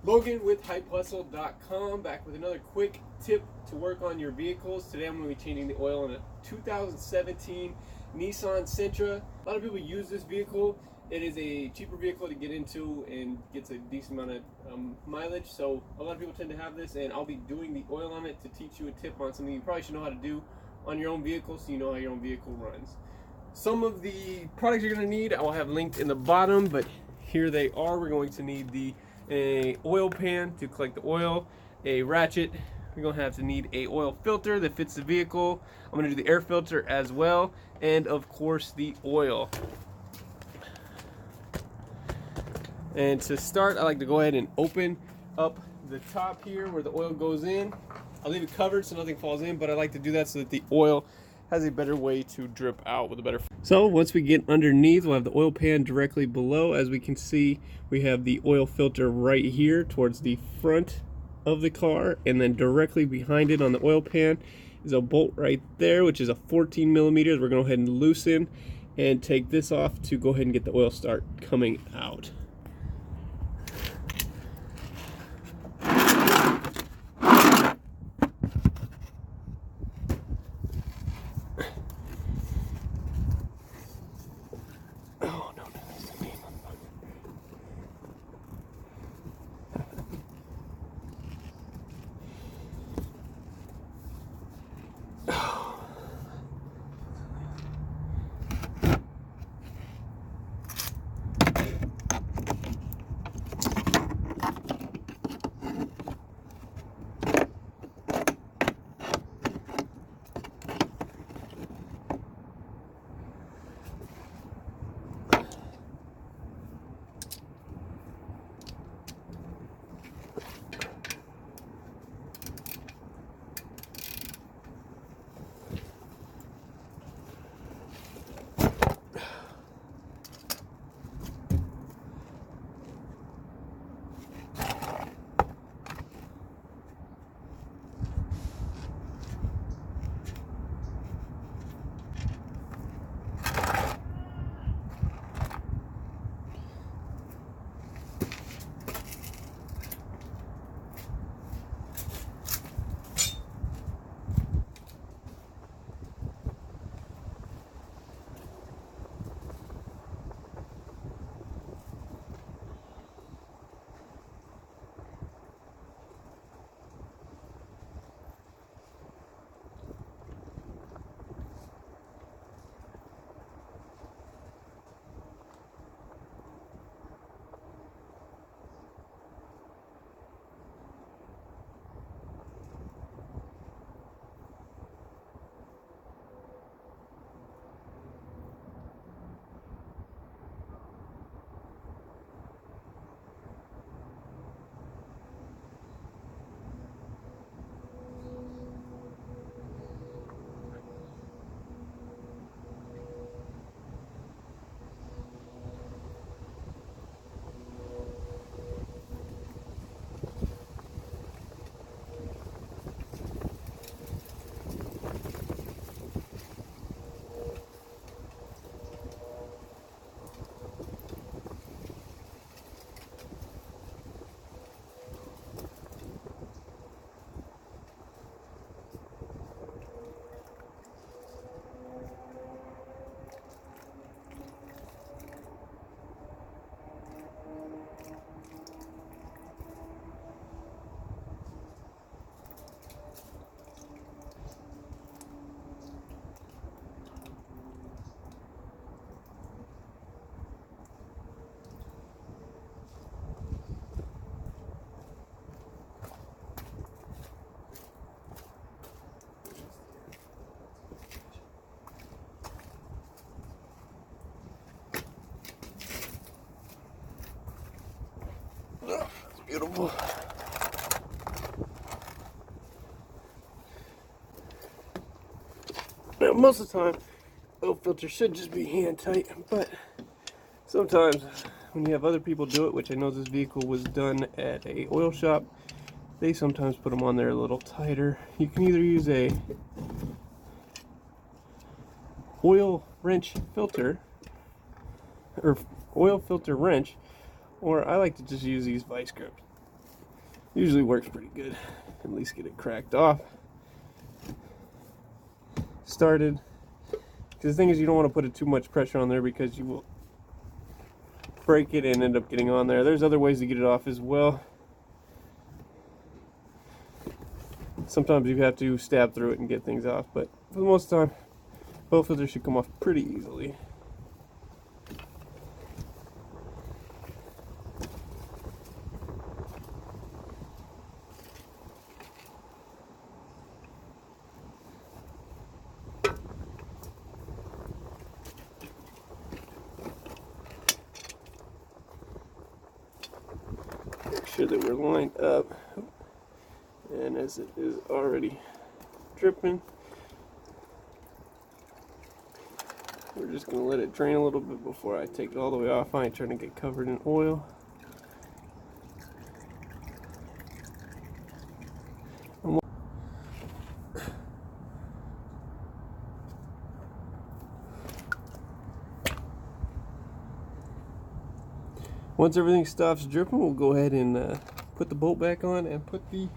Logan with hypehustle.com, back with another quick tip to work on your vehicles. Today I'm going to be changing the oil in a 2017 Nissan Sentra. A lot of people use this vehicle. It is a cheaper vehicle to get into and gets a decent amount of mileage, so a lot of people tend to have this, and I'll be doing the oil on it to teach you a tip on something you probably should know how to do on your own vehicle so you know how your own vehicle runs. Some of the products you're going to need I will have linked in the bottom, but here they are. We're going to need a oil pan to collect the oil, a ratchet. We're going to have to need a oil filter that fits the vehicle. I'm going to do the air filter as well, and of course the oil. And to start, I like to go ahead and open up the top here where the oil goes in. I'll leave it covered so nothing falls in, but I like to do that so that the oil has a better way to drip out with a better. So once we get underneath, we'll have the oil pan directly below. As we can see, we have the oil filter right here towards the front of the car, and then directly behind it on the oil pan is a bolt right there, which is a 14 millimeters. We're going to go ahead and loosen and take this off to go ahead and get the oil start coming out. Oh, that's beautiful. Now, most of the time, oil filter should just be hand tight, but sometimes when you have other people do it, which I know this vehicle was done at a oil shop, they sometimes put them on there a little tighter. You can either use a oil wrench filter or oil filter wrench, or I like to just use these vice grips. Usually works pretty good. At least get it cracked off. Started. Because the thing is, you don't want to put it too much pressure on there because you will break it and end up getting on there. There's other ways to get it off as well. Sometimes you have to stab through it and get things off, but for the most time, both filters should come off pretty easily. Make sure that we're lined up. And as it is already dripping, we're just going to let it drain a little bit before I take it all the way off. I ain't trying to get covered in oil. Once everything stops dripping, we'll go ahead and put the bolt back on and put the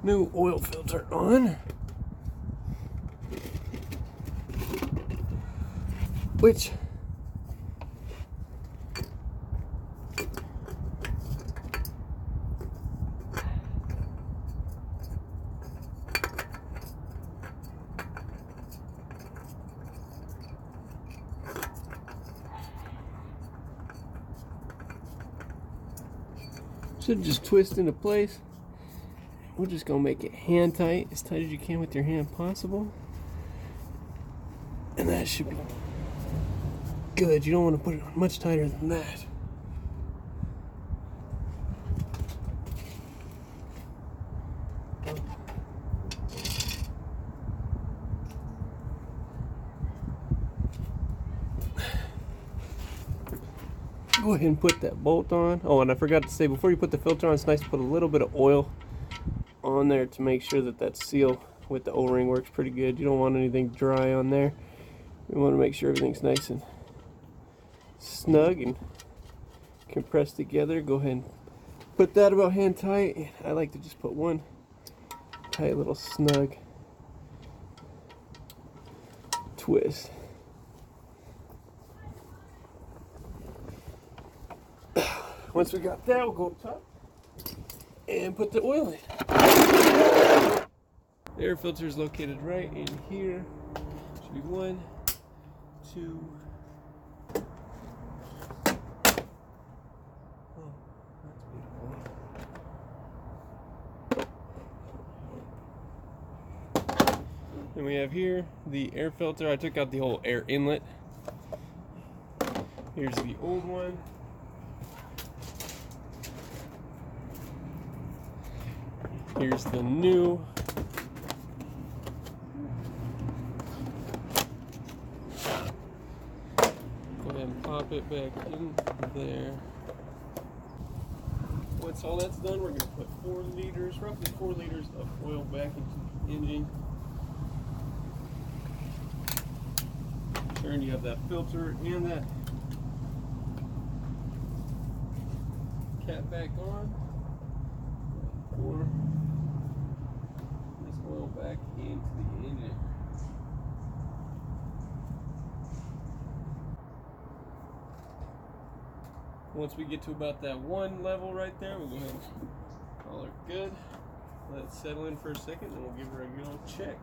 new oil filter on, which should just twist into place. We're just gonna make it hand tight, as tight as you can with your hand possible. And that should be good. You don't want to put it on much tighter than that. Go ahead and put that bolt on. Oh, and I forgot to say, before you put the filter on, it's nice to put a little bit of oil on there to make sure that that seal with the O-ring works pretty good. You don't want anything dry on there. We want to make sure everything's nice and snug and compressed together. Go ahead and put that about hand tight. I like to just put one tight little snug twist. Once we got that, we'll go up top and put the oil in. The air filter is located right in here. Should be 1, 2. Oh, that's beautiful. Then we have here the air filter. I took out the whole air inlet. Here's the old one. Here's the new. Go ahead and pop it back in there. Once all that's done, we're going to put 4 liters, roughly 4 liters of oil back into the engine. Sure, and you have that filter and that cap back on. Pour this oil back into the engine. Once we get to about that 1 level right there, we'll go ahead and call her good. Let it settle in for a second, and we'll give her a good old check.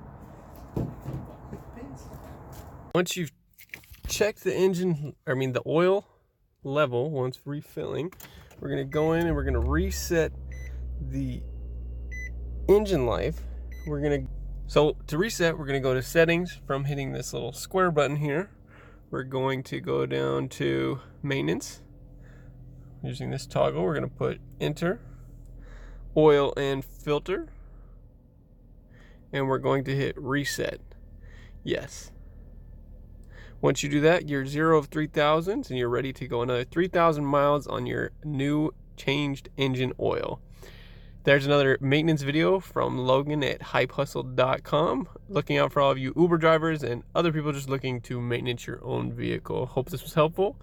Once you've checked the engine, the oil level, once refilling, we're going to go in and we're going to reset the engine life. So to reset, we're going to go to settings from hitting this little square button here. We're going to go down to maintenance. Using this toggle, we're going to put enter, oil and filter, and we're going to hit reset. Yes. Once you do that, you're 0 of 3,000 and you're ready to go another 3,000 miles on your new changed engine oil. There's another maintenance video from Logan at hypehustle.com. Looking out for all of you Uber drivers and other people just looking to maintenance your own vehicle. Hope this was helpful.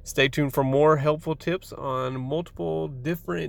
Stay tuned for more helpful tips on multiple different